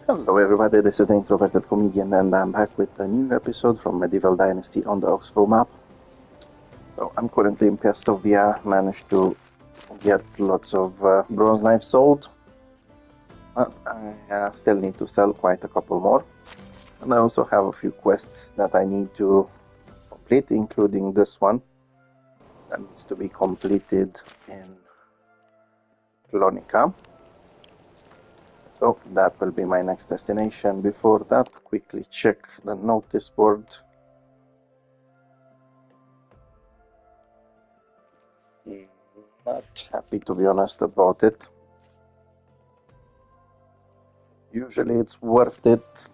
Hello everybody, this is the Introverted Comedian and I'm back with a new episode from Medieval Dynasty on the Oxbow Map. So I'm currently in Piastovia, managed to get lots of bronze knives sold, but I still need to sell quite a couple more. And I also have a few quests that I need to complete, including this one that needs to be completed in Clonica. So that will be my next destination. Before that, quickly check the notice board. Not happy, to be honest, about it. Usually it's worth it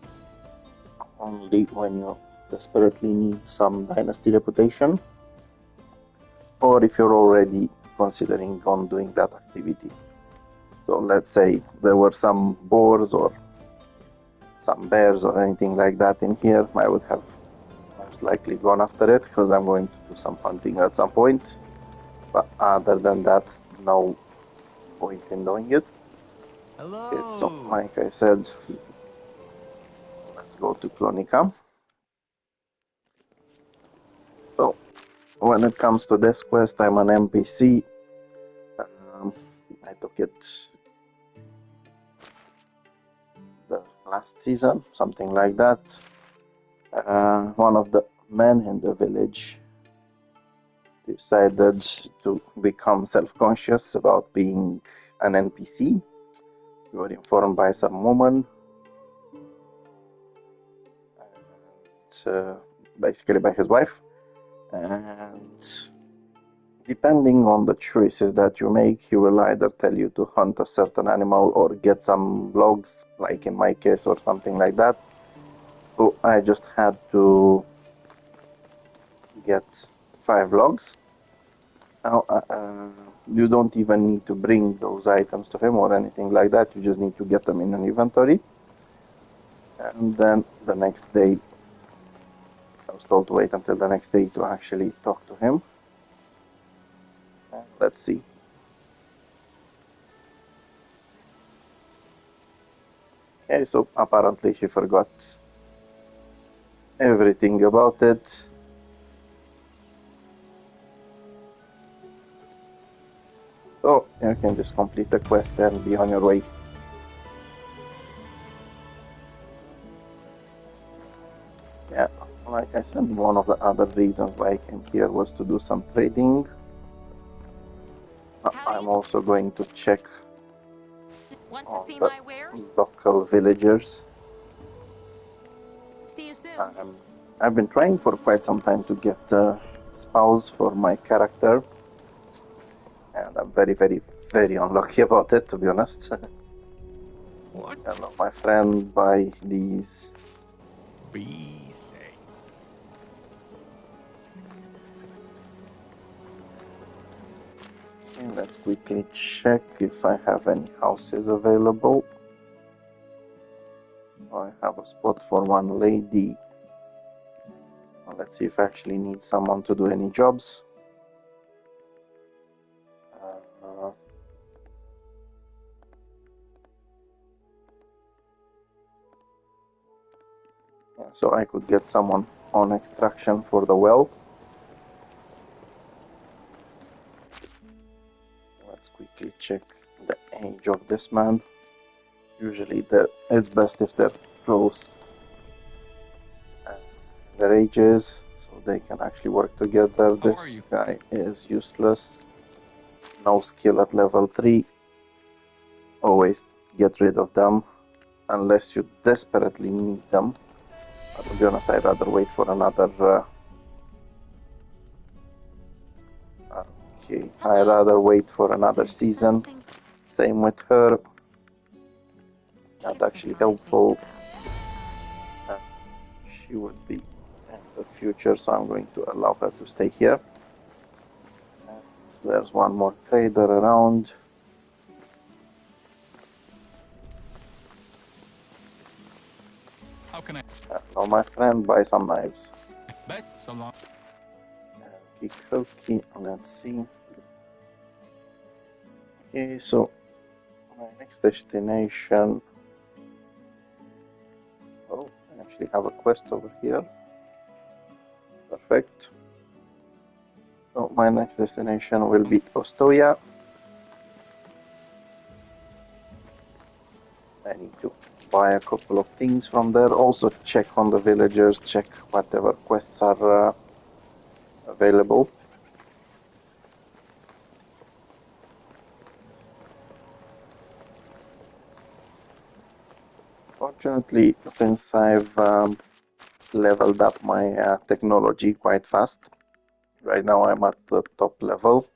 only when you desperately need some dynasty reputation, or if you're already considering on doing that activity. So let's say there were some boars or some bears or anything like that in here, I would have most likely gone after it because I'm going to do some hunting at some point. But other than that, no point in doing it. Hello. Okay, so like I said, let's go to Clonica. So when it comes to this quest, I'm an NPC. I took it the last season, something like that. One of the men in the village decided to become self-conscious about being an NPC. We were informed by some woman, and basically by his wife, and depending on the choices that you make, he will either tell you to hunt a certain animal or get some logs, like in my case, or something like that. So I just had to get 5 logs. Now, you don't even need to bring those items to him or anything like that. You just need to get them in an inventory. And then the next day, I was told to wait until the next day to actually talk to him. Let's see. Okay, so apparently she forgot everything about it. So you can just complete the quest and be on your way. Yeah, like I said, one of the other reasons why I came here was to do some trading. I'm also going to check Want to on see the my wares? local villagers. See you soon. I've been trying for quite some time to get spouse for my character, and I'm very, very, very unlucky about it, to be honest. What? Hello, my friend, buy these. Be safe. Okay, let's quickly check if I have any houses available. I have a spot for one lady. Well, let's see if I actually need someone to do any jobs. Yeah, so I could get someone on extraction for the well. Let's quickly check the age of this man. Usually it's best if they're close in their ages, so they can actually work together. This guy is useless. No skill at level 3. Always get rid of them unless you desperately need them. But to be honest, I'd rather wait for another... okay, I'd rather wait for another season. Same with her. Not actually helpful. She would be in the future, so I'm going to allow her to stay here. And there's one more trader around. How can I? Hello, my friend, buy some knives. Bet so long. Okay, let's see. Okay, so my next destination actually have a quest over here. Perfect. So my next destination will be Ostoya. I need to buy a couple of things from there. Also check on the villagers, check whatever quests are available. Fortunately, since I've leveled up my technology quite fast, right now I'm at the top level.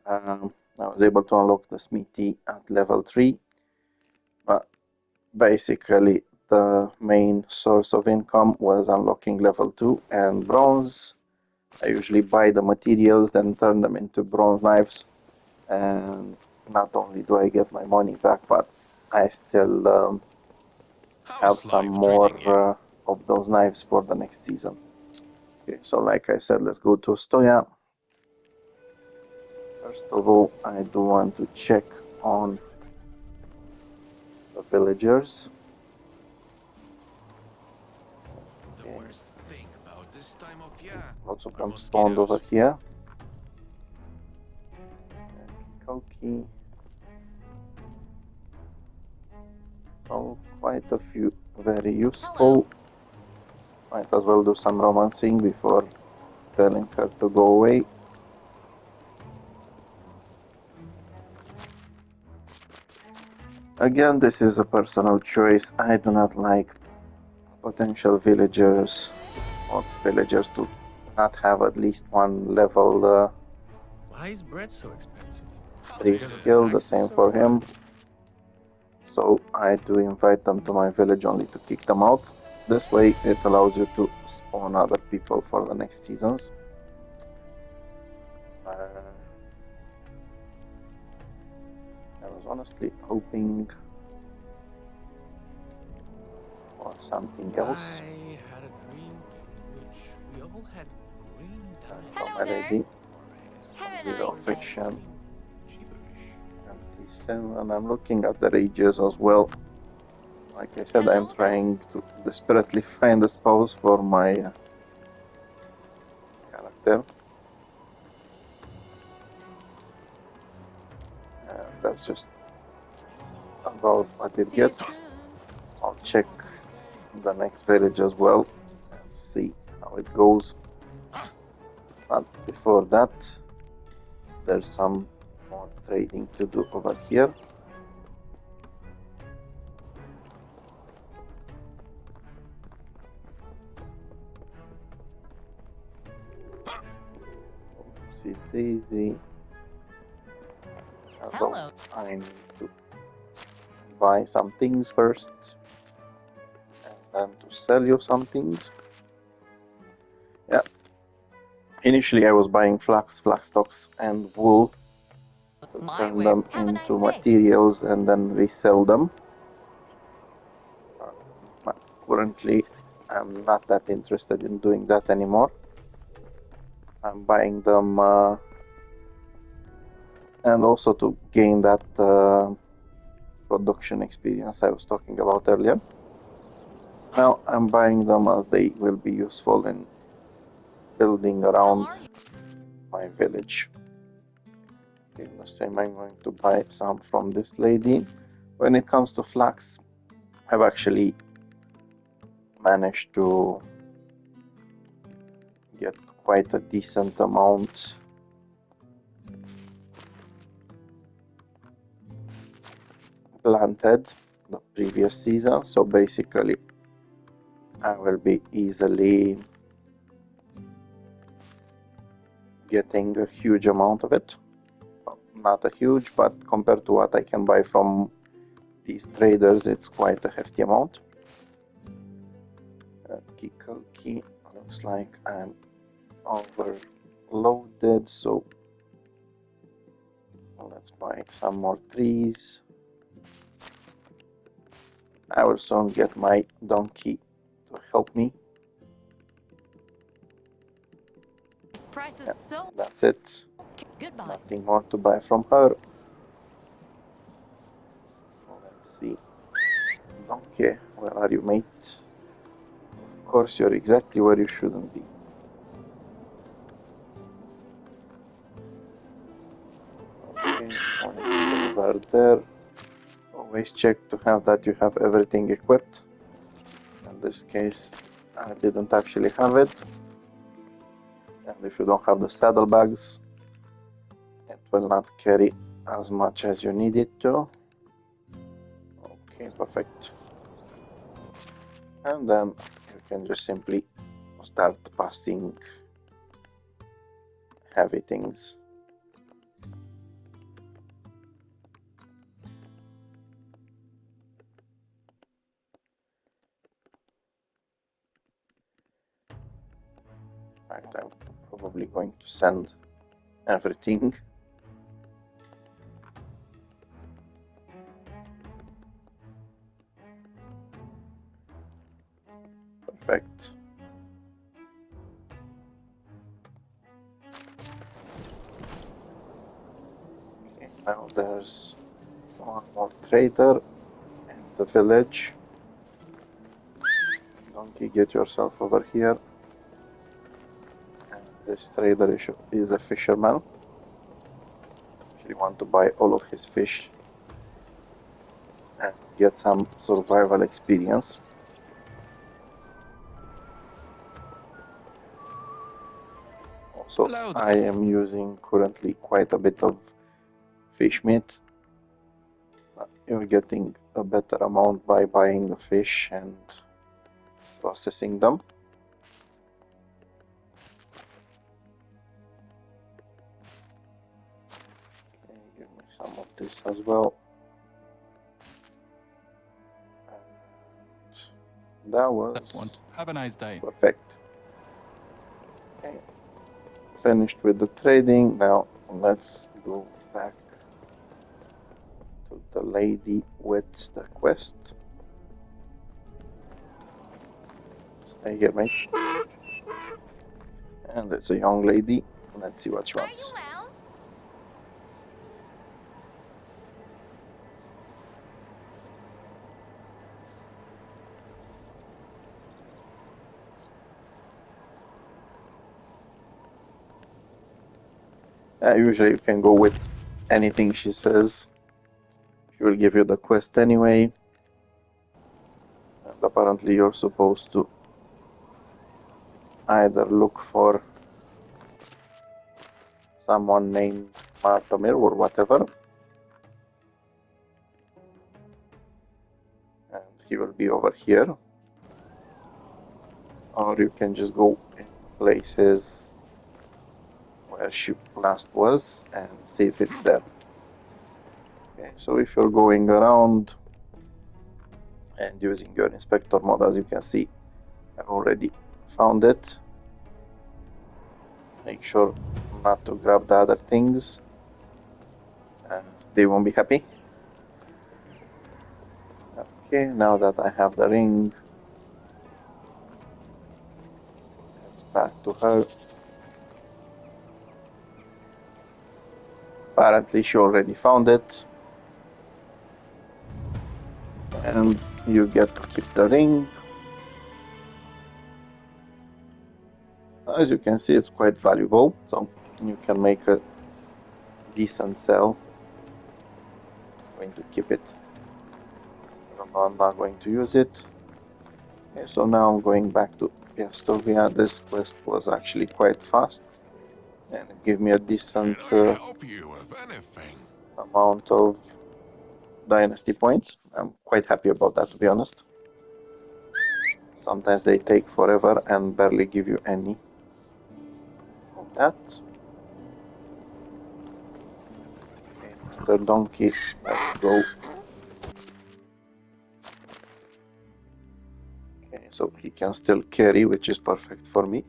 I was able to unlock the smithy at level 3, but basically the main source of income was unlocking level 2 and bronze. I usually buy the materials, then turn them into bronze knives, and not only do I get my money back, but I still have How's some life treating you? more of those knives for the next season. Okay, so like I said, let's go to Stoya. First of all, I do want to check on the villagers. The Okay, worst thing about this time of year lots of are them spawned over mosquitoes. here. Koki. So quite a few very useful. Might as well do some romancing before telling her to go away. Again, this is a personal choice. I do not like potential villagers or villagers to not have at least one level Why is bread so expensive? 3 skill, the same for him. So I do invite them to my village only to kick them out. This way it allows you to spawn other people for the next seasons. I was honestly hoping for something else. I had a dream in which we all had green dye. Hello, Hello my there. lady. Have a Bit of nice day. fiction. Gibberish. And I'm looking at the rages as well. Like I said, I'm Hello there. trying to desperately find a spouse for my character. And that's just about what it See you gets. soon. I'll check the next village as well and see how it goes. But before that, there's some more trading to do over here. See Daisy. Hello. I need to buy some things first and then to sell you some things. Yeah. Initially I was buying flax stocks and wool to My turn way. them Have a into nice day. materials and then resell them. But currently I'm not that interested in doing that anymore. I'm buying them and also to gain that production experience I was talking about earlier. Now I'm buying them as they will be useful in building How around are you? my village. Okay, the same, I'm going to buy some from this lady. When it comes to flax, I've actually managed to get quite a decent amount planted the previous season, so basically I will be easily getting a huge amount of it. Well, not a huge, but compared to what I can buy from these traders, it's quite a hefty amount. Kikoki, looks like I'm overloaded, so let's buy some more trees. I will soon get my donkey to help me. Price is Yeah, so that's it. goodbye. Nothing more to buy from her. Let's see. Donkey, where are you, mate? course, you're exactly where you shouldn't be. Okay, over there. Always check to have that you have everything equipped. In this case, I didn't actually have it. And if you don't have the saddlebags, it will not carry as much as you need it to. Okay, perfect. And then you can just simply start passing heavy things. In fact, I'm probably going to send everything. Perfect. Okay, now there's one more trader in the village. Donkey, get yourself over here. And this trader is a fisherman. Actually want to buy all of his fish and get some survival experience. Also, Hello. I am using currently quite a bit of fish meat. You're getting a better amount by buying the fish and processing them. Okay, give me some of this as well. And that was Have a nice day. perfect. Okay, finished with the trading. Now let's go back to the lady with the quest. Stay here, mate. And it's a young lady. Let's see what she Are you wants. well? Usually you can go with anything she says. She will give you the quest anyway. And apparently you're supposed to either look for someone named Martomir or whatever. And he will be over here. Or you can just go in places where she last was and see if it's there. Okay, so if you're going around and using your inspector mode, as you can see, I already found it. Make sure not to grab the other things, and they won't be happy. Okay, now that I have the ring, let's back to her. Apparently she already found it, and you get to keep the ring. As you can see, it's quite valuable, so you can make a decent sell. I'm going to keep it. I'm not going to use it. Okay, so now I'm going back to Piastovia. This quest was actually quite fast and it gave me a decent Can I help you with anything? amount of dynasty points. I'm quite happy about that, to be honest. Sometimes they take forever and barely give you any of that. Okay, Mr. Donkey, let's go. Okay, so he can still carry, which is perfect for me.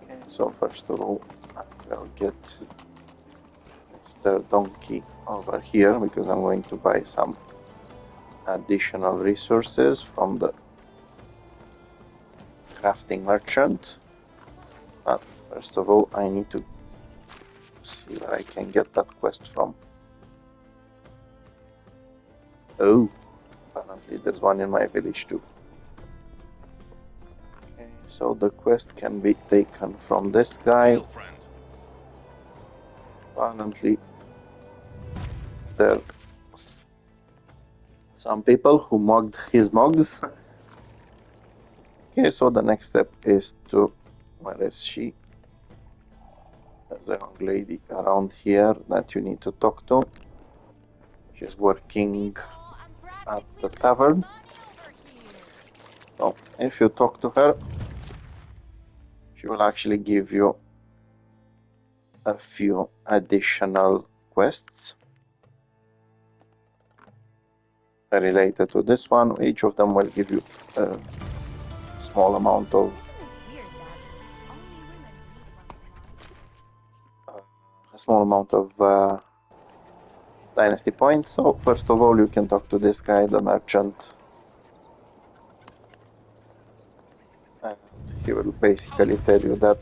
Okay, so first of all, I'll get Mr. Donkey over here because I'm going to buy some additional resources from the crafting merchant. But first of all, I need to see where I can get that quest from. Oh, apparently there's one in my village too. Okay, so the quest can be taken from this guy. Hail, friend. Apparently there's some people who mogged his mogs. Okay, so the next step is to... Where is she? There's a young lady around here that you need to talk to. She's working at the tavern. So if you talk to her, she will actually give you a few additional quests related to this one. Each of them will give you a small amount of dynasty points. So first of all, you can talk to this guy, the merchant, and he will basically tell you that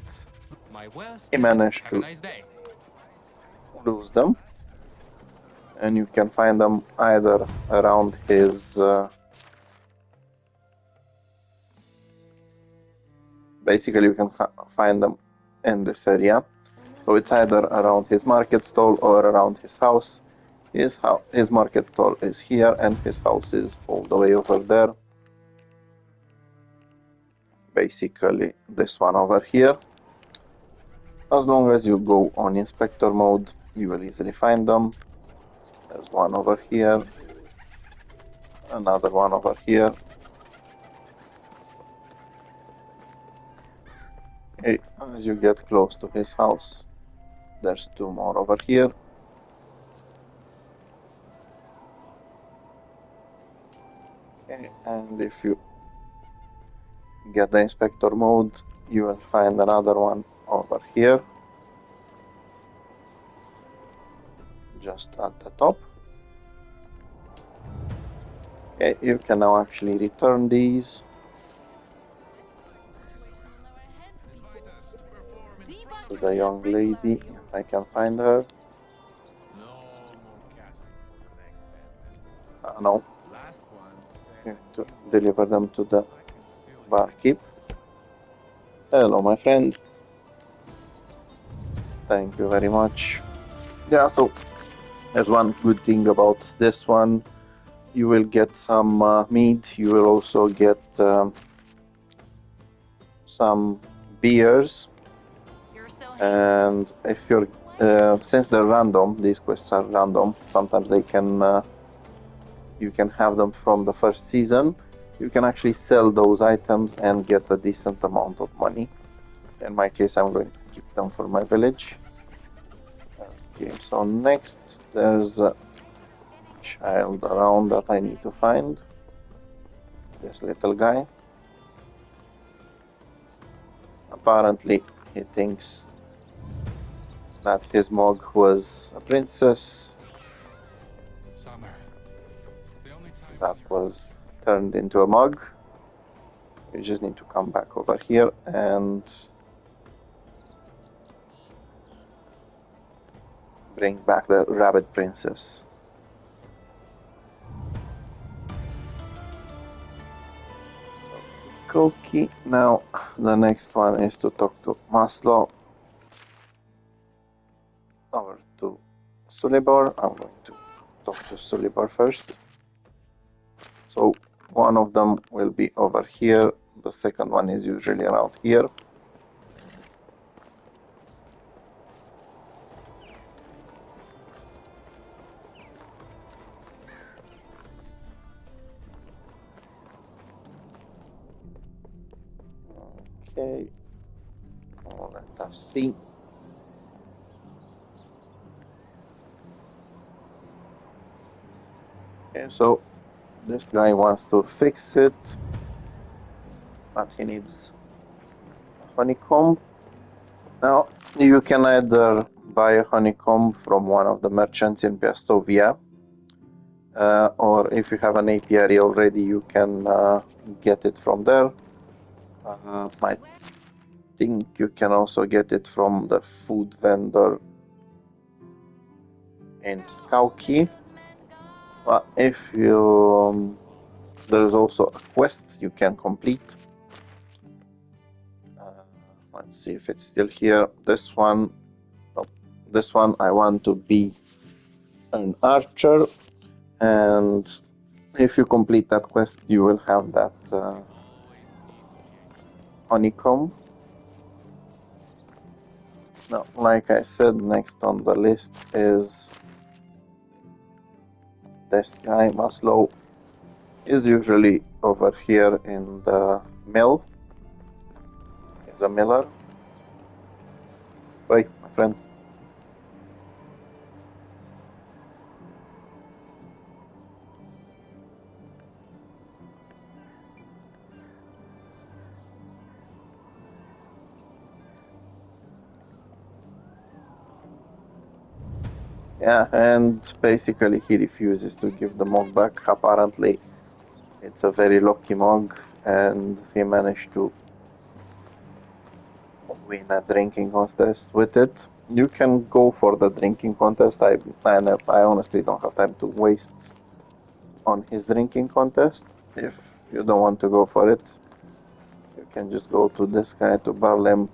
he managed to lose them, and you can find them either around his basically you can find them in this area. So it's either around his market stall or around his house. His market stall is here and his house is all the way over there. Basically this one over here. As long as you go on inspector mode, you will easily find them. There's one over here, another one over here. Okay, as you get close to his house, there's two more over here. Okay, and if you get the inspector mode, you will find another one over here, just at the top. Okay, you can now actually return these to the young lady, if I can find her. No more casting for the next Batman. No, Last one you said have to deliver them to the I can still barkeep. Hello, my friend. Thank you very much. Yeah, so there's one good thing about this one. You will get some meat. You will also get some beers. And if you're since they're random, these quests are random. Sometimes they can you can have them from the first season. You can actually sell those items and get a decent amount of money. In my case, I'm going to keep them for my village. Okay, so next there's a child around that I need to find. This little guy. Apparently, he thinks that his mog was a princess Summer. The only time that was turned into a mug. You just need to come back over here and bring back the rabbit princess. Okay, now the next one is to talk to Maslow. Over to Sulibor. I'm going to talk to Sulibor first. So one of them will be over here. The second one is usually around here. Okay, let us see. Okay, so this guy wants to fix it, but he needs a honeycomb. Now, you can either buy a honeycomb from one of the merchants in Piastovia, or if you have an apiary already, you can get it from there. I think you can also get it from the food vendor in Skauki. But if you there's also a quest you can complete. Let's see if it's still here. This one, oh, this one I want to be an archer, and if you complete that quest, you will have that honeycomb. Now, like I said, next on the list is this guy, Maslow. Is usually over here in the mill. He's a miller. Bye, my friend. Yeah, and basically he refuses to give the mug back. Apparently, it's a very lucky mug, and he managed to win a drinking contest with it. You can go for the drinking contest. I honestly don't have time to waste on his drinking contest. If you don't want to go for it, you can just go to this guy, to Barlem,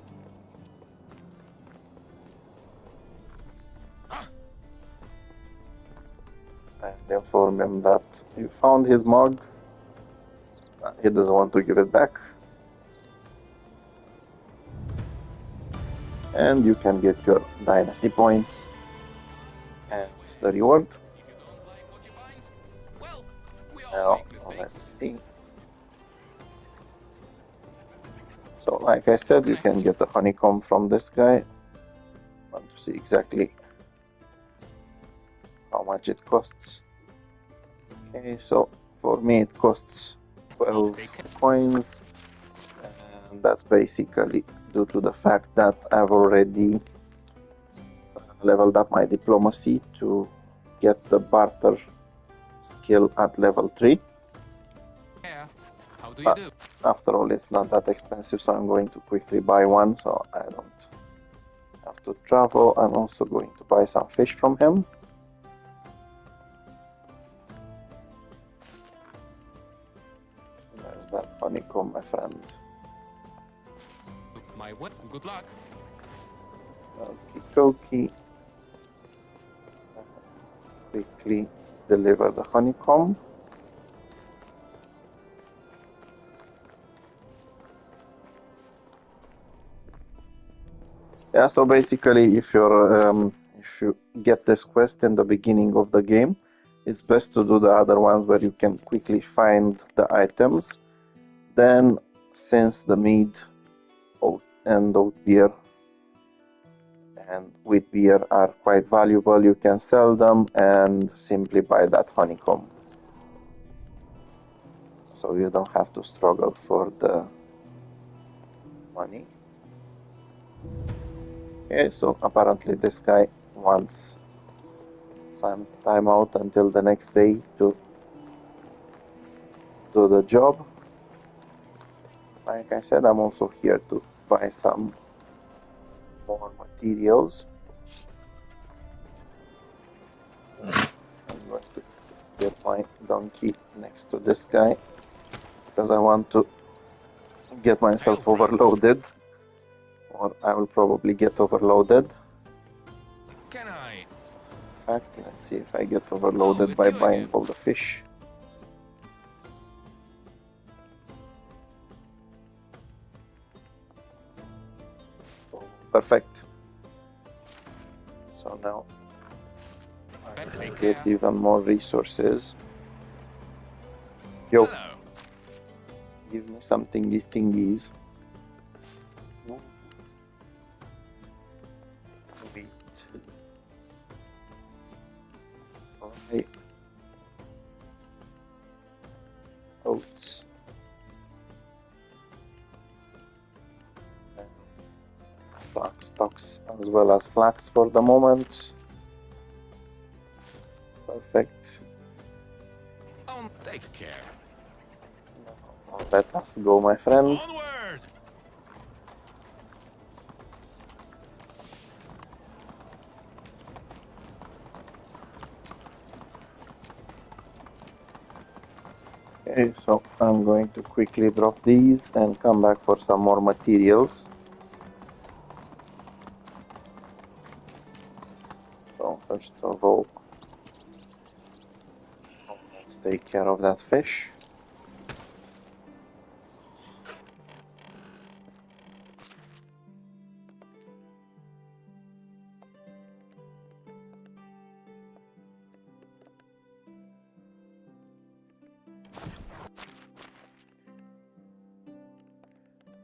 and inform him that you found his mug. He doesn't want to give it back. And you can get your dynasty points and the reward. If you don't like what you find, well, we all Now, make mistakes. let's see. So, like I said, you can get the honeycomb from this guy. Want to see exactly how much it costs. Okay, so for me it costs 12 coins, and that's basically due to the fact that I've already leveled up my diplomacy to get the barter skill at level 3. Yeah. How do you do? After all, it's not that expensive, so I'm going to quickly buy one so I don't have to travel. I'm also going to buy some fish from him. There's that honeycomb, my friend. My what? Good luck. Okie dokie. Quickly deliver the honeycomb. Yeah, so basically, if you get this quest in the beginning of the game, it's best to do the other ones where you can quickly find the items. Then, since the mead and oat beer and wheat beer are quite valuable, you can sell them and simply buy that honeycomb. So you don't have to struggle for the money. Okay, so apparently this guy wants some time out until the next day to do the job. Like I said, I'm also here to buy some more materials. I'm going to get my donkey next to this guy because I want to get myself overloaded, or I will probably get overloaded. Can I? In fact, let's see if I get overloaded by buying all the fish. Perfect. So now I can get even more resources. Yo, Hello. give me some thingies. Wheat. Rye. Oats. Flax stocks as well as flax for the moment. Perfect. Take care. Now, let us go, my friend. Onward. Okay, so I'm going to quickly drop these and come back for some more materials. So first of all, let's take care of that fish.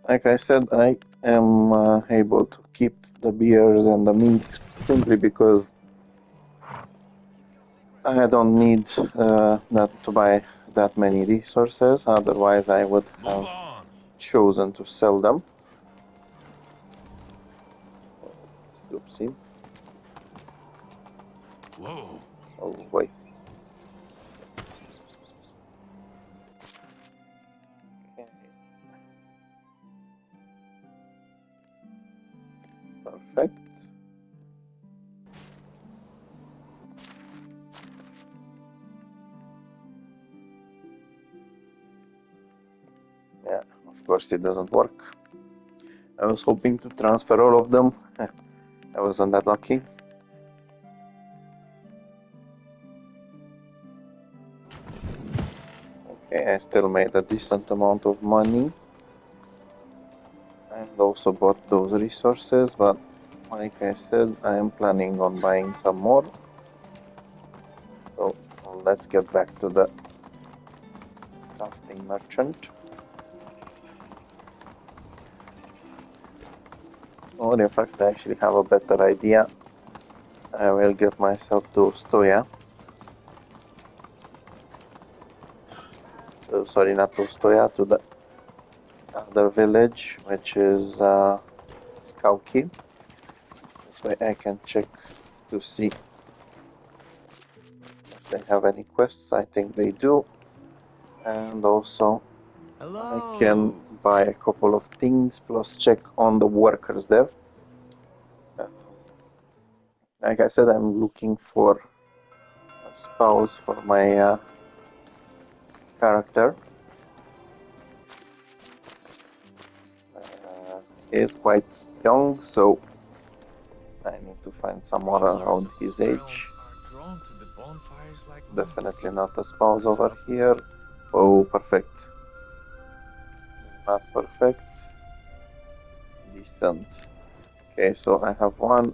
Like I said, I am able to keep the beers and the meat simply because I don't need that to buy that many resources. Otherwise, I would have chosen to sell them. Oopsie. Whoa. Oh wait. Okay. Perfect. Yeah, of course it doesn't work. I was hoping to transfer all of them. I wasn't that lucky. Okay, I still made a decent amount of money. And also bought those resources, but like I said, I am planning on buying some more. So let's get back to the crafting merchant. Or in fact, I actually have a better idea. I will get myself to Stoya. Sorry, not to Stoya, to the other village, which is Skauki. This way I can check to see if they have any quests. I think they do. And also I can buy a couple of things plus check on the workers there. Like I said, I'm looking for a spouse for my character. He is quite young, so I need to find someone around his age. Definitely not a spouse over here. Oh, perfect. Not perfect. Decent. Okay, so I have 1,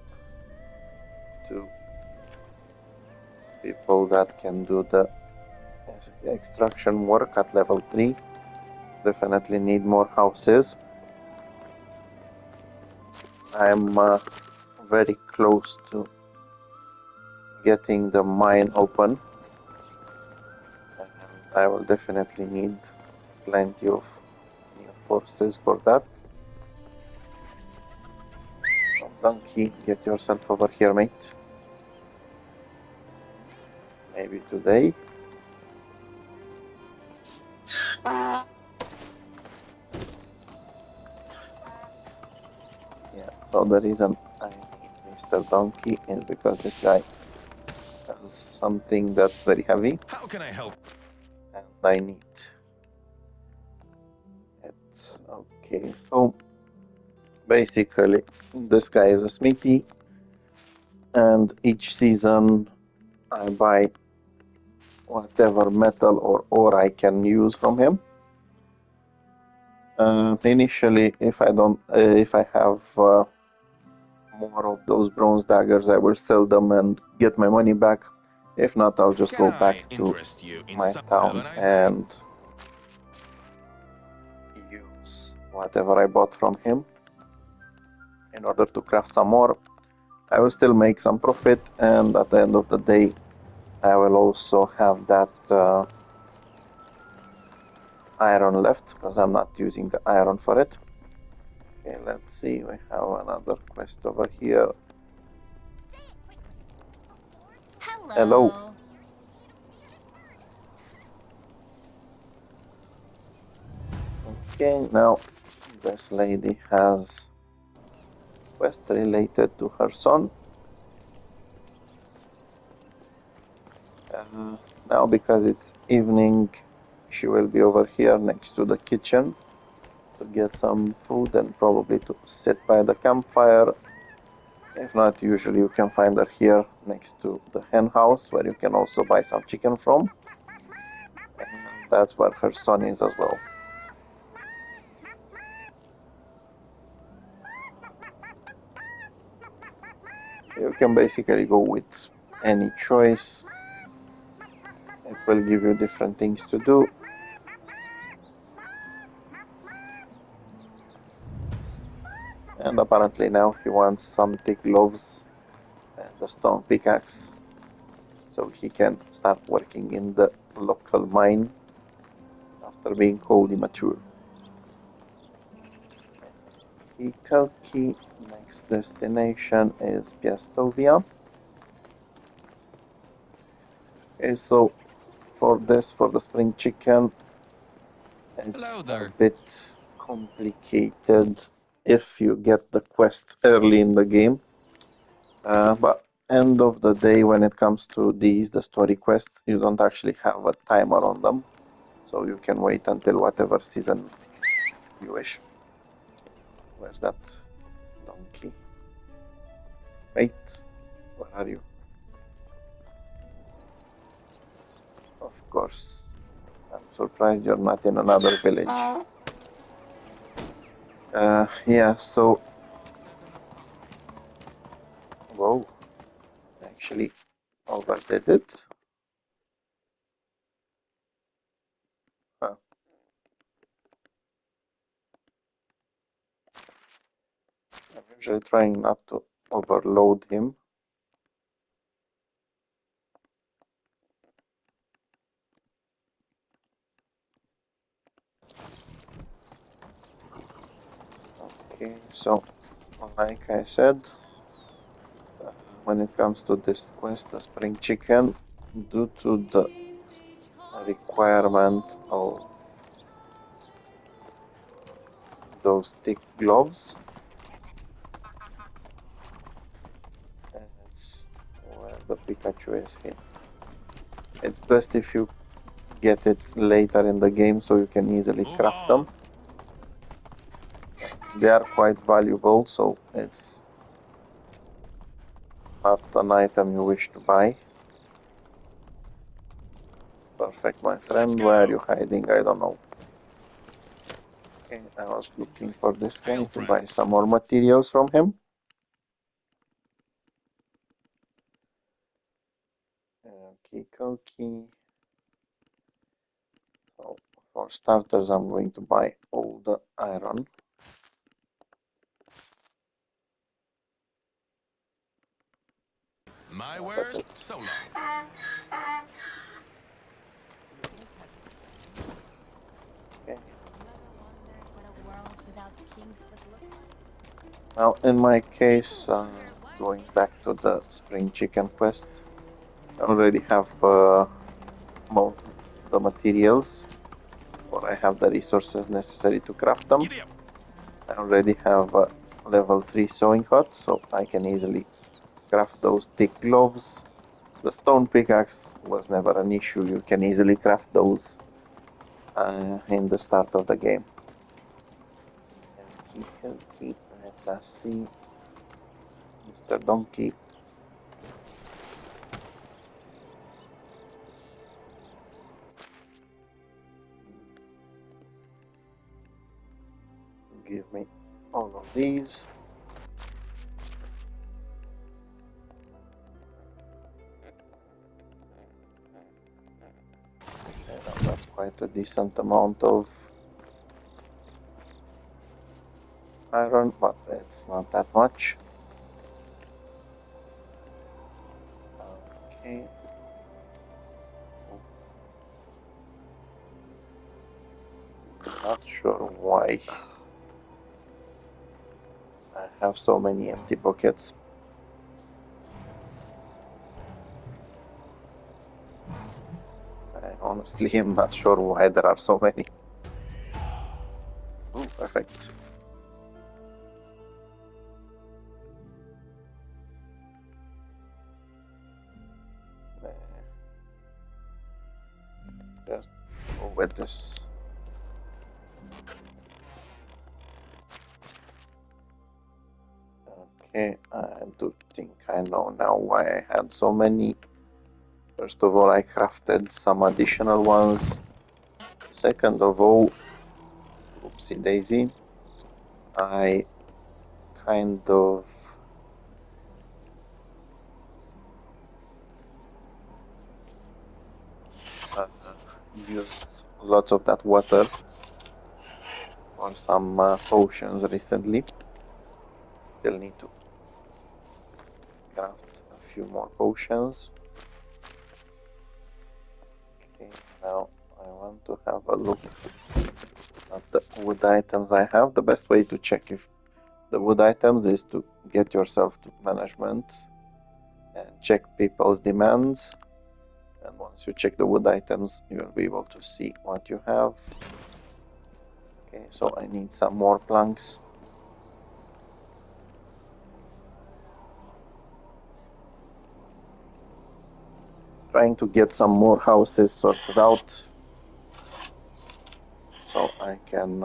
2 people that can do the extraction work at level 3. Definitely need more houses. I'm very close to getting the mine open. And I will definitely need plenty of new forces for that. So donkey, get yourself over here, mate. Maybe today. Yeah, so the reason I need Mr. Donkey is because this guy has something that's very heavy. How can I help? And I need it. Okay, so basically this guy is a smithy, and each season I buy whatever metal or ore I can use from him. Initially, if I have more of those bronze daggers, I will sell them and get my money back. If not, I'll just go back to my town and use whatever I bought from him in order to craft some more. I will still make some profit, and at the end of the day, I will also have that iron left because I'm not using the iron for it. Okay, let's see, we have another quest over here. Hello. Okay, now this lady has quest related to her son. Now because it's evening, she will be over here next to the kitchen to get some food and probably to sit by the campfire. If not, usually you can find her here next to the hen house where you can also buy some chicken from. And that's where her son is as well. You can basically go with any choice. It will give you different things to do. And apparently now he wants some thick gloves and a stone pickaxe so he can start working in the local mine after being wholly mature. Key, next destination is Piastovia. Okay, so for the spring chicken, it's Hello a there. bit complicated if you get the quest early in the game. But end of the day, when it comes to the story quests, you don't actually have a timer on them. So you can wait until whatever season you wish. Where's that donkey? Wait, where are you? Of course. I'm surprised you're not in another village. Yeah, so... Whoa. Actually overdid it. Huh. I'm usually trying not to overload him. Okay, so like I said, when it comes to this quest, the spring chicken, due to the requirement of those thick gloves, it's where the Pikachu is here. It's best if you get it later in the game so you can easily craft them. They are quite valuable, so it's not an item you wish to buy. Perfect, my friend. Where are you hiding? I don't know. Okay, I was looking for this guy to buy some more materials from him. Key. So for starters, I'm going to buy all the iron. My That's word, it. so long. Okay. What a world without kings would look like. Now, in my case, going back to the spring chicken quest, I already have the materials, or I have the resources necessary to craft them. Giddy up. I already have a level 3 sewing hut, so I can easily craft those thick gloves. The stone pickaxe was never an issue. You can easily craft those in the start of the game. Let us see. Mr. Donkey. Give me all of these. That's quite a decent amount of iron, but it's not that much. Okay. Not sure why I have so many empty buckets. I honestly am not sure why there are so many. Oh, perfect. Just go with this. Okay, I do think I know now why I had so many. First of all, I crafted some additional ones. Second of all, oopsie daisy, I kind of used lots of that water for some potions recently. Still need to craft a few more potions. Okay, now I want to have a look at the wood items I have. The best way to check if the wood items is to get yourself to management and check people's demands. And once you check the wood items, you'll be able to see what you have. Okay, so I need some more planks. Trying to get some more houses sorted out so I can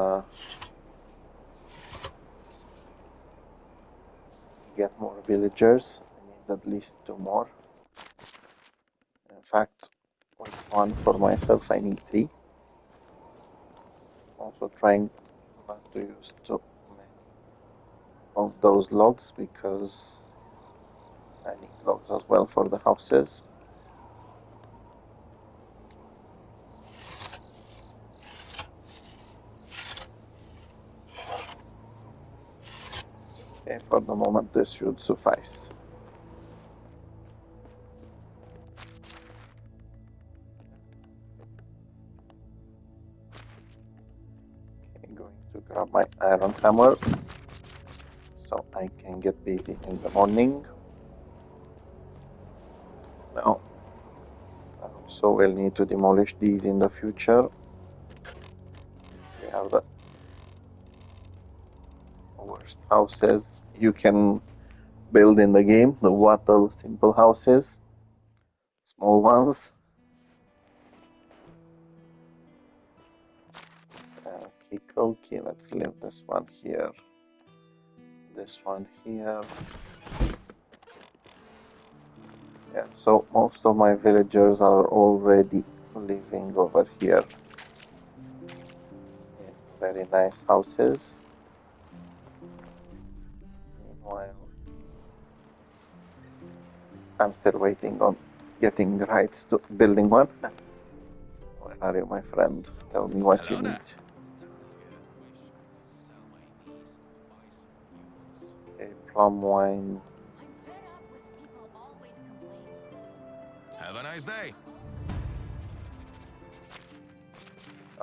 get more villagers. I need at least 2 more. In fact, with 1 for myself, I need 3. Also trying not to use too many of those logs because I need logs as well for the houses. Okay, for the moment this should suffice. Okay, going to grab my iron hammer so I can get busy in the morning. Now, so we'll need to demolish these in the future. We have the worst houses you can build in the game, the wattle simple houses, small ones. Okay, let's leave this one here, this one here. Yeah, so most of my villagers are already living over here in very nice houses. Meanwhile, I'm still waiting on getting rights to building one. Where are you, my friend? Tell me what you need. Okay, plum wine. I'm fed up with people always complaining. Have a nice day.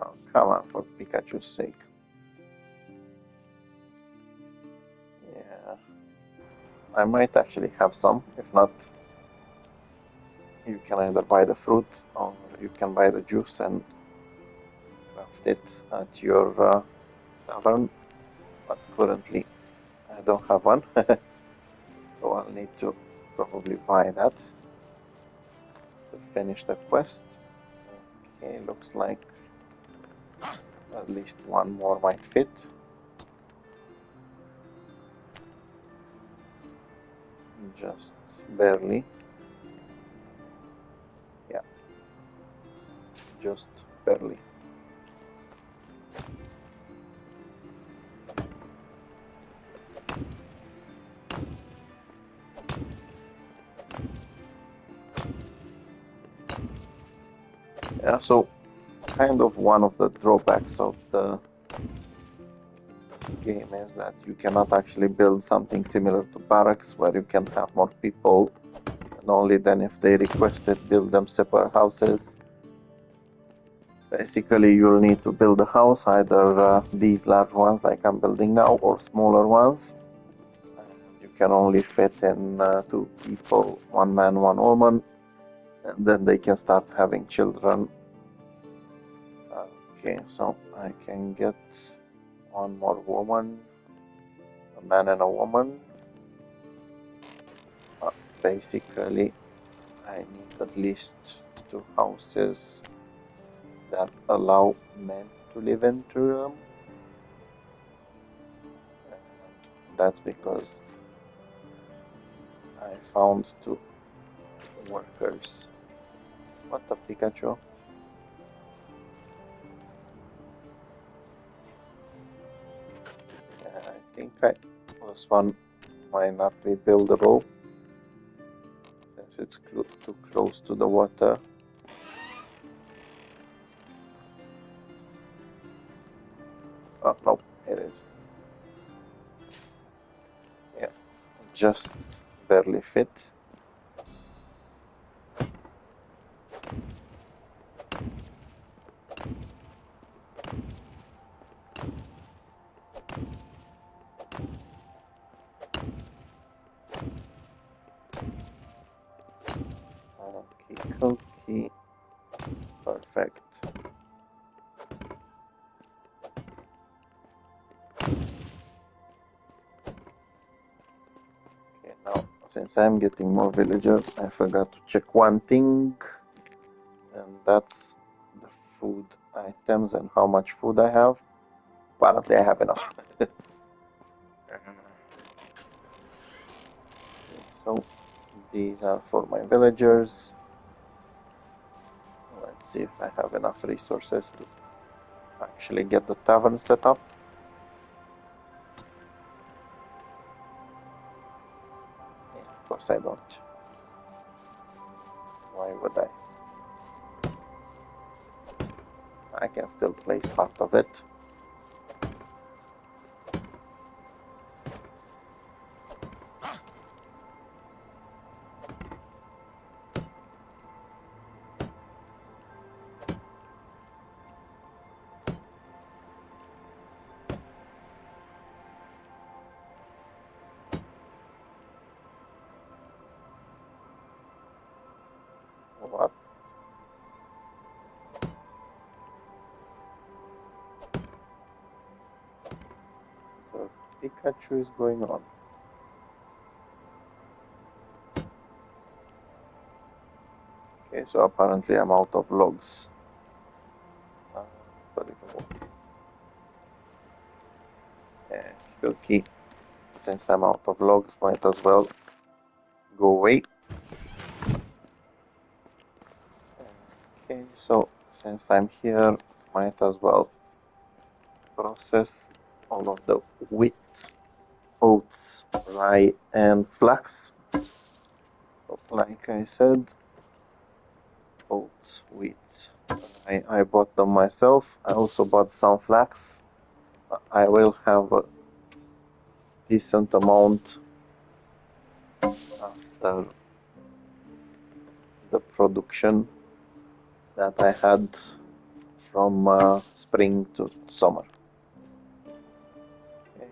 Oh, come on, for Pikachu's sake. Yeah, I might actually have some. If not, you can either buy the fruit or you can buy the juice and craft it at your tavern. But currently, I don't have one, so I'll need to probably buy that to finish the quest. Okay, looks like at least 1 more might fit. Just barely. Yeah, just barely. Yeah, so kind of one of the drawbacks of the game is that you cannot actually build something similar to barracks where you can have more people and only then if they request it build them separate houses. Basically you'll need to build a house, either these large ones like I'm building now or smaller ones. You can only fit in 2 people, 1 man, 1 woman, and then they can start having children. Okay, so I can get 1 more woman, a man and a woman. Basically, I need at least 2 houses that allow men to live into them. And that's because I found 2 workers. What the Pikachu? I think this one might not be buildable since it's too close to the water. Oh, no, it is. Yeah, just barely fit. Cookie. Perfect. Okay, now since I'm getting more villagers, I forgot to check one thing, and that's the food items and how much food I have. Apparently, I have enough. So these are for my villagers. Let's see if I have enough resources to actually get the tavern set up. Yeah, of course I don't. Why would I? I can still place part of it. What? The Pikachu is going on. Okay, so apparently I'm out of logs. Unbelievable. Okay, since I'm out of logs, might as well go away. Okay, so since I'm here, might as well process all of the wheat, oats, rye, and flax. Like I said, oats, wheat. I bought them myself. I also bought some flax. I will have a decent amount after the production that I had from spring to summer. Okay.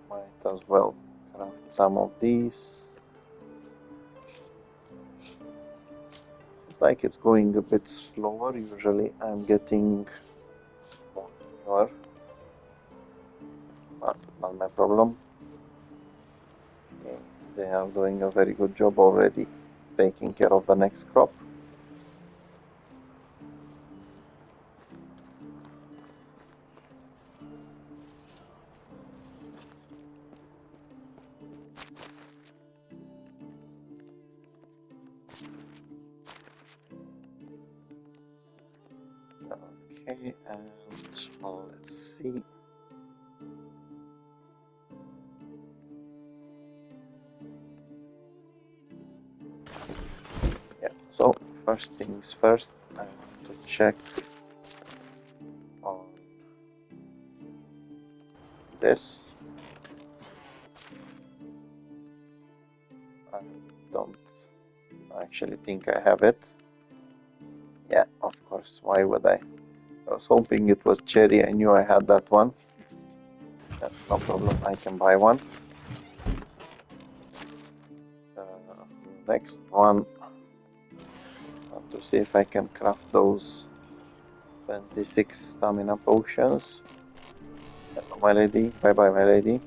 Might as well craft some of these. Seems like it's going a bit slower. Usually I'm getting more manure. Not my problem. Okay. They are doing a very good job already taking care of the next crop. Okay, and let's see. Yeah, so first things first, I want to check on this. I don't actually think I have it. Yeah, of course, why would I? I was hoping it was cherry. I knew I had that one. Yeah, no problem, I can buy one. Next one, to see if I can craft those 26 stamina potions. Hello, my lady. Bye bye, my lady.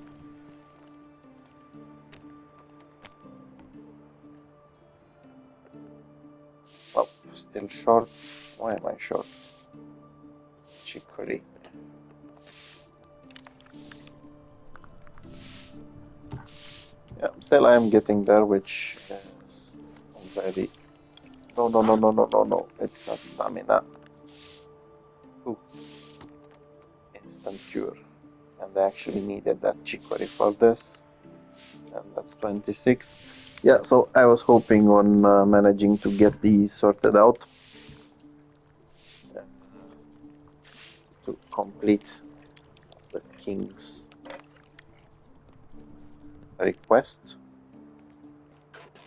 Well, still short. Why am I short? Chicory. Yeah, still I'm getting there, which is already... No, no, no, no, no, no, no. It's not stamina. Ooh. Instant cure. And I actually needed that chicory for this. And that's 26. Yeah, so I was hoping on managing to get these sorted out. To complete the king's request.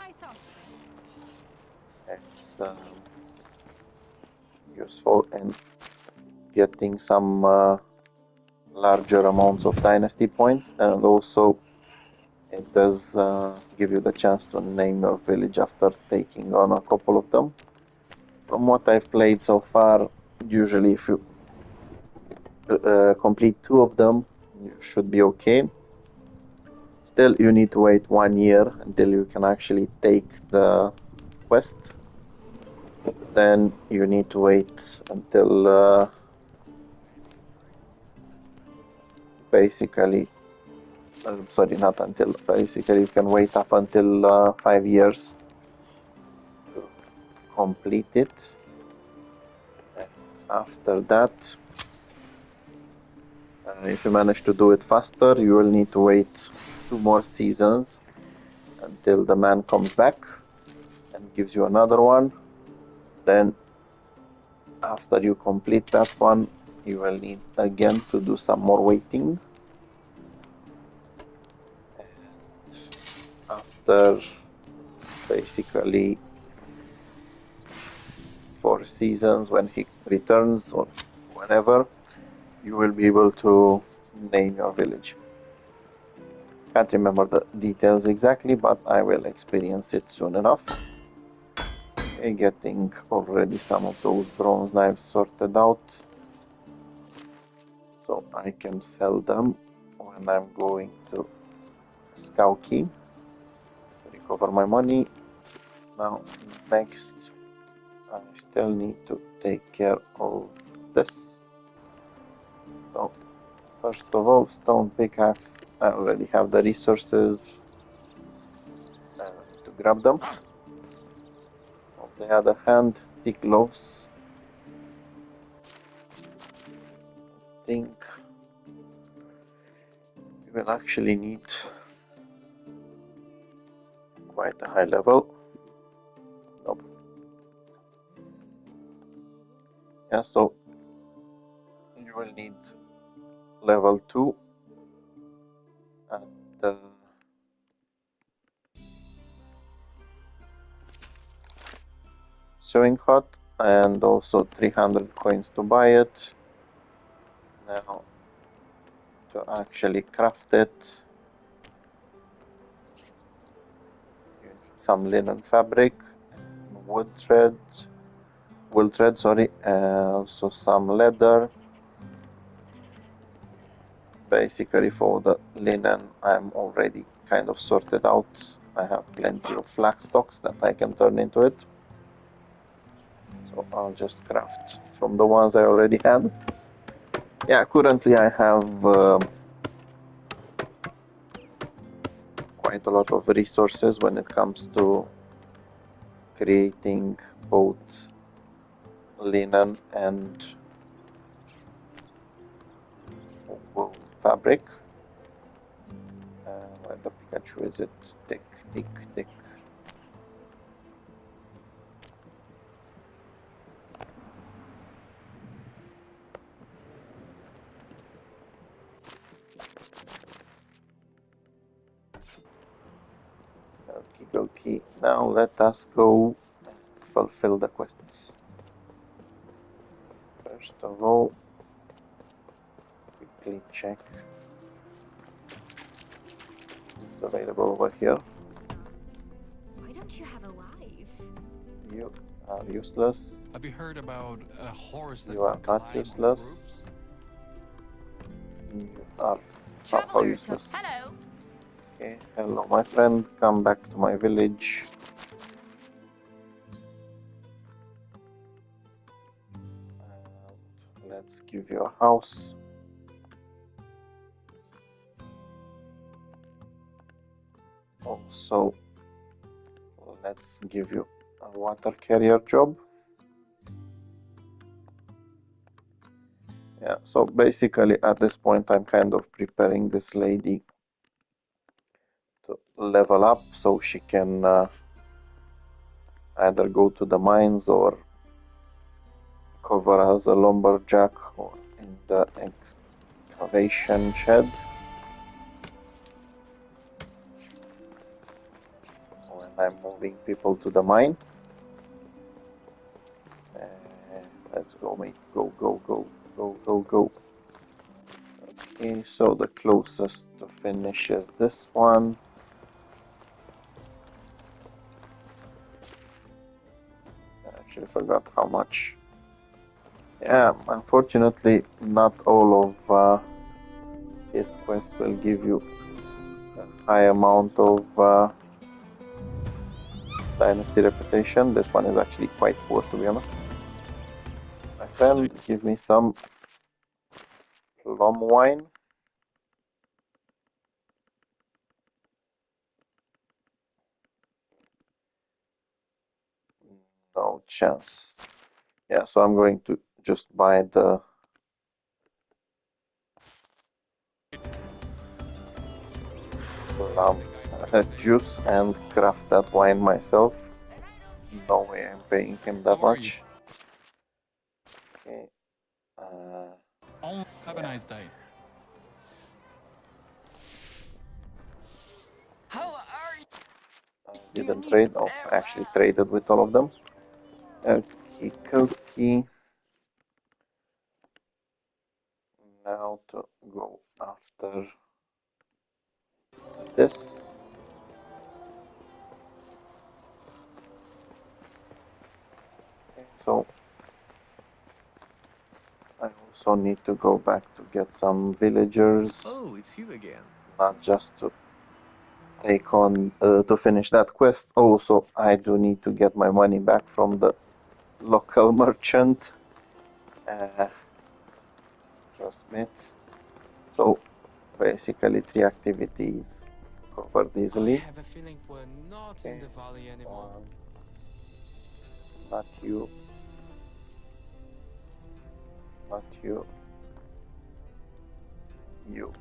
I saw something. It's useful in getting some larger amounts of dynasty points, and also it does give you the chance to name your village after taking on a couple of them. From what I've played so far, usually if you complete 2 of them, you should be okay. Still, you need to wait 1 year until you can actually take the quest. Then you need to wait until basically, sorry, not until, basically you can wait up until 5 years to complete it. And after that, if you manage to do it faster, you will need to wait 2 more seasons until the man comes back and gives you another one. Then after you complete that one, you will need again to do some more waiting. And after basically 4 seasons, when he returns or whenever, you will be able to name your village. Can't remember the details exactly, but I will experience it soon enough. Okay, getting already some of those bronze knives sorted out, so I can sell them when I'm going to Skauki to recover my money. Now, next, I still need to take care of this. So, first of all, stone pickaxe. I already have the resources to grab them. On the other hand, thick gloves. I think we will actually need quite a high level. Nope. Yeah, so you will need level 2 at the sewing hut, and also 300 coins to buy it. Now, to actually craft it, you need some linen fabric, wool thread, sorry, also some leather. Basically, for the linen, I'm already kind of sorted out. I have plenty of flax stocks that I can turn into it. So I'll just craft from the ones I already had. Yeah, currently I have quite a lot of resources when it comes to creating both linen and wool fabric. Where the Pikachu is it? Tick, tick, tick. Okie dokie. Now let us go fulfill the quests. First of all, quickly check what's available over here. Why don't you have a wife? You are useless. Have you heard about a horse that You are can not climb useless. roofs? You are somehow Travelers, useless. hello. Okay, hello my friend, come back to my village. let's give you a house. Also, let's give you a water carrier job. Yeah, so basically at this point I'm kind of preparing this lady to level up so she can either go to the mines or cover as a lumberjack or in the excavation shed when I'm moving people to the mine. Let's go, mate. Go, go, go, go, go, go. Okay, so the closest to finish is this one. I actually forgot how much. Yeah, unfortunately, not all of his quests will give you a high amount of dynasty reputation. This one is actually quite poor, to be honest. My friend, give me some plum wine. No chance. Yeah, so I'm going to just buy the plum juice and craft that wine myself. No way I'm paying him that much. Okay. Have a nice day. How are you? I didn't trade. Oh, I actually traded with all of them. Okay, cookie. Now to go after this. Okay, so I also need to go back to get some villagers, Oh, it's you again. not just to take on to finish that quest. Also, I do need to get my money back from the local merchant, the smith. So basically, 3 activities covered I easily. have a feeling we're not in the valley anymore. Not you. Not you. You.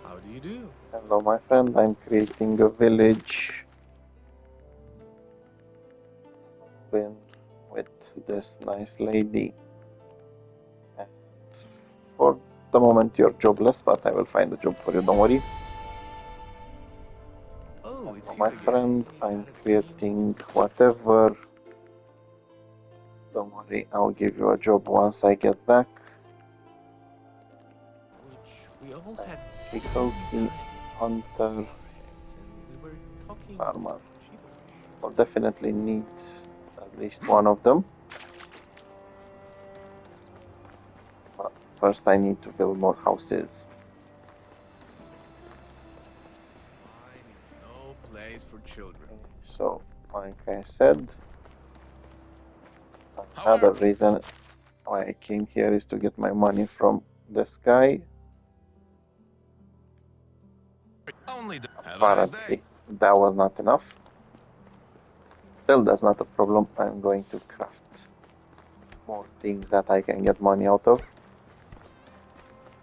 How do you do? Hello, my friend. I'm creating a village with this nice lady. And for the moment, you're jobless, but I will find a job for you. Don't worry. Oh, it's Hello, you my again. friend. You I'm got a creating whatever. Don't worry. I'll give you a job once I get back. which we all had Kikoki, hunter, and we were talking farmer. gibberish. I'll definitely need at least one of them. But first, I need to build more houses. Mine is no place for children. So, like I said, another reason why I came here is to get my money from this guy. Apparently, that was not enough. Still, that's not a problem. I'm going to craft more things that I can get money out of.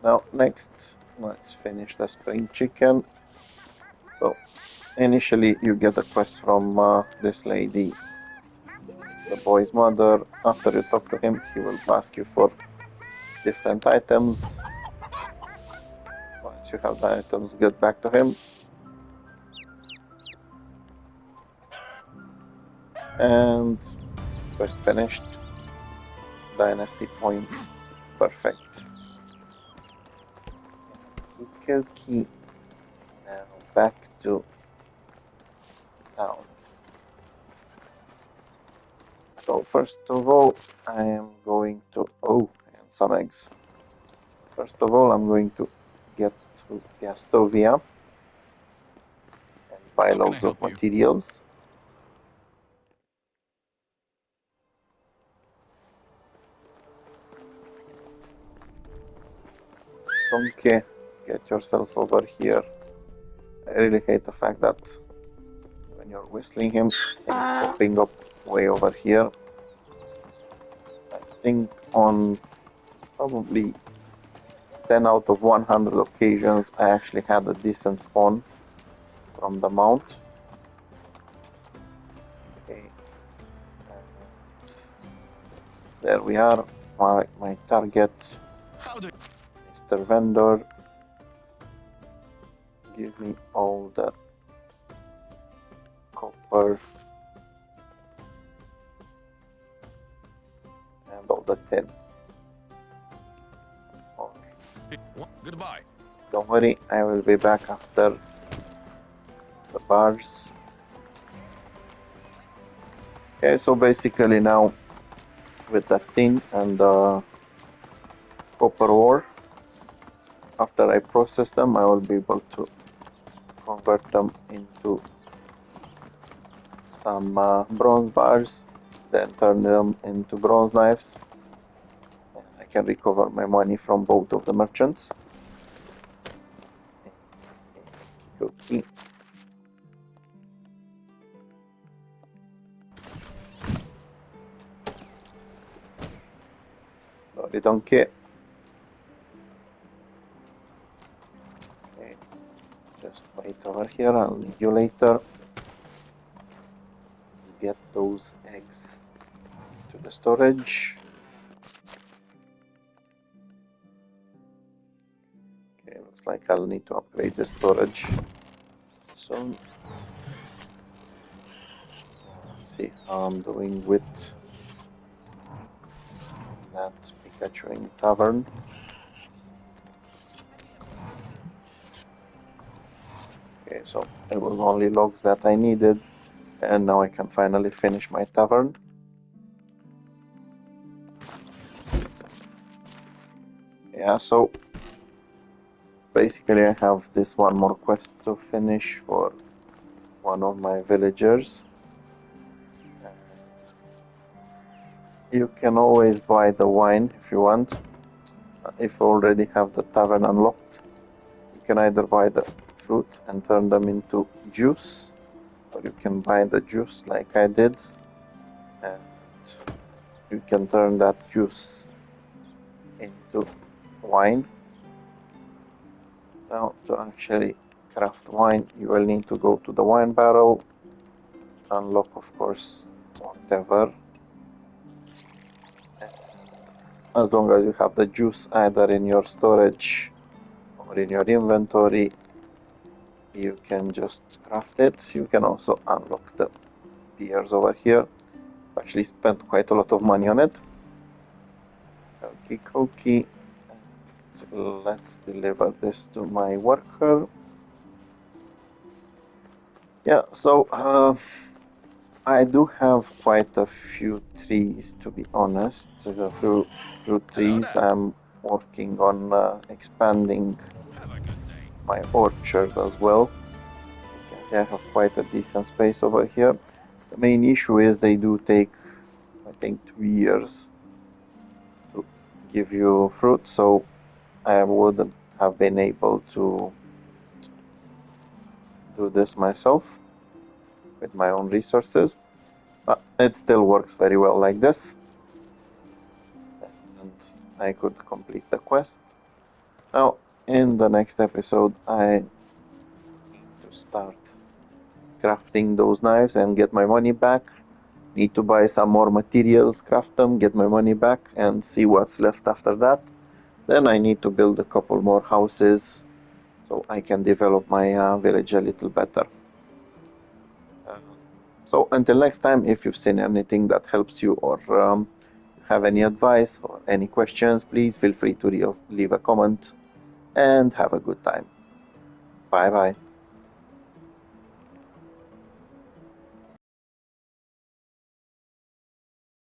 Now, next, let's finish the spring chicken. So, initially, you get a quest from this lady, the boy's mother. After you talk to him, he will ask you for different items. Once you have the items, get back to him. And quest finished. Dynasty points. Perfect. Kikoki. Now back to town. So first of all, I am going to... Oh, and some eggs. First of all, I'm going to get to Gastovia and buy How can I loads of help you? materials. Donkey, get yourself over here. I really hate the fact that when you're whistling him, he's popping up way over here. I think on probably 10 out of 100 occasions I actually had a decent spawn from the mount. Okay. There we are, my target, Mr. Vendor. Give me all the copper and all the tin. Goodbye. Don't worry, I will be back after the bars. Okay, so basically now with the tin and the copper ore, after I process them, I will be able to convert them into some bronze bars, then turn them into bronze knives. And I can recover my money from both of the merchants. Okay. Sorry, donkey. Okay. Just wait over here, I'll need you later. Get those eggs to the storage. Okay, looks like I'll need to upgrade the storage soon. Let's see how I'm doing with that Pikachu in tavern. Okay, so it was only logs that I needed, and now I can finally finish my tavern. Yeah, so basically I have this one more quest to finish for one of my villagers. You can always buy the wine if you want. If you already have the tavern unlocked, you can either buy the fruit and turn them into juice, or you can buy the juice like I did, and you can turn that juice into wine. Now, to actually craft wine, you will need to go to the wine barrel, unlock, of course, whatever. As long as you have the juice either in your storage or in your inventory, you can just craft it. You can also unlock the beers over here. Actually spent quite a lot of money on it. Okie dokie. Let's deliver this to my worker. Yeah, so I do have quite a few trees, to be honest. A few fruit trees. I'm working on expanding my orchard as well. You can see I have quite a decent space over here. The main issue is they do take, I think, 2 years to give you fruit, so I wouldn't have been able to do this myself with my own resources, but it still works very well like this, and I could complete the quest. Now, in the next episode, I need to start crafting those knives and get my money back. Need to buy some more materials, craft them, get my money back, and see what's left after that. Then I need to build a couple more houses so I can develop my village a little better. So until next time, if you've seen anything that helps you, or have any advice or any questions, please feel free to leave a comment, and have a good time. Bye bye.